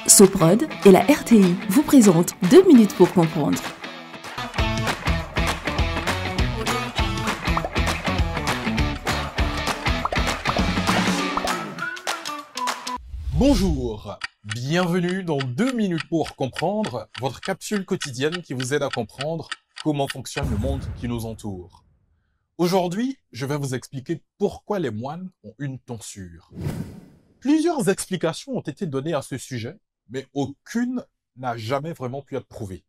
Soprod et la RTI vous présentent 2 minutes pour comprendre. Bonjour, bienvenue dans 2 minutes pour comprendre, votre capsule quotidienne qui vous aide à comprendre comment fonctionne le monde qui nous entoure. Aujourd'hui, je vais vous expliquer pourquoi les moines ont une tonsure. Plusieurs explications ont été données à ce sujet, mais aucune n'a jamais vraiment pu être prouvée.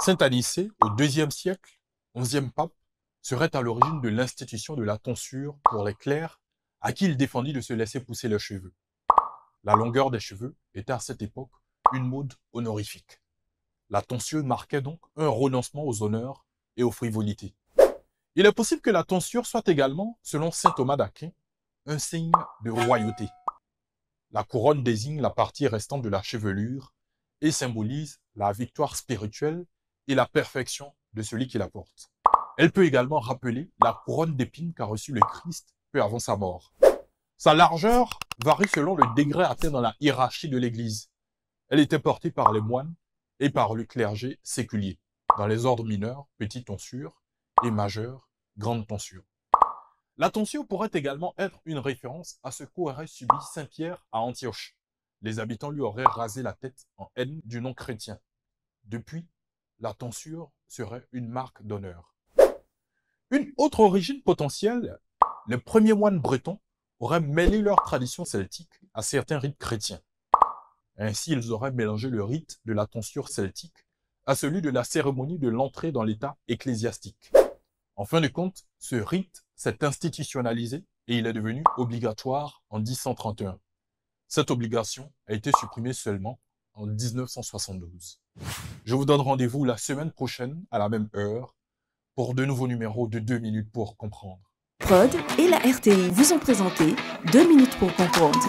Saint Anicée, au IIe siècle, 11e pape, serait à l'origine de l'institution de la tonsure pour les clercs à qui il défendit de se laisser pousser leurs cheveux. La longueur des cheveux était à cette époque une mode honorifique. La tonsure marquait donc un renoncement aux honneurs et aux frivolités. Il est possible que la tonsure soit également, selon saint Thomas d'Aquin, un signe de royauté. La couronne désigne la partie restante de la chevelure et symbolise la victoire spirituelle et la perfection de celui qui la porte. Elle peut également rappeler la couronne d'épines qu'a reçue le Christ peu avant sa mort. Sa largeur varie selon le degré atteint dans la hiérarchie de l'Église. Elle était portée par les moines et par le clergé séculier. Dans les ordres mineurs, petite tonsure, et majeurs, grande tonsure. La tonsure pourrait également être une référence à ce qu'aurait subi saint Pierre à Antioche. Les habitants lui auraient rasé la tête en haine du non chrétien. Depuis, la tonsure serait une marque d'honneur. Une autre origine potentielle, les premiers moines bretons auraient mêlé leur tradition celtique à certains rites chrétiens. Ainsi, ils auraient mélangé le rite de la tonsure celtique à celui de la cérémonie de l'entrée dans l'état ecclésiastique. En fin de compte, ce rite s'est institutionnalisé et il est devenu obligatoire en 1131. Cette obligation a été supprimée seulement en 1972. Je vous donne rendez-vous la semaine prochaine à la même heure pour de nouveaux numéros de 2 minutes pour comprendre. Prod et la RTI vous ont présenté 2 minutes pour comprendre.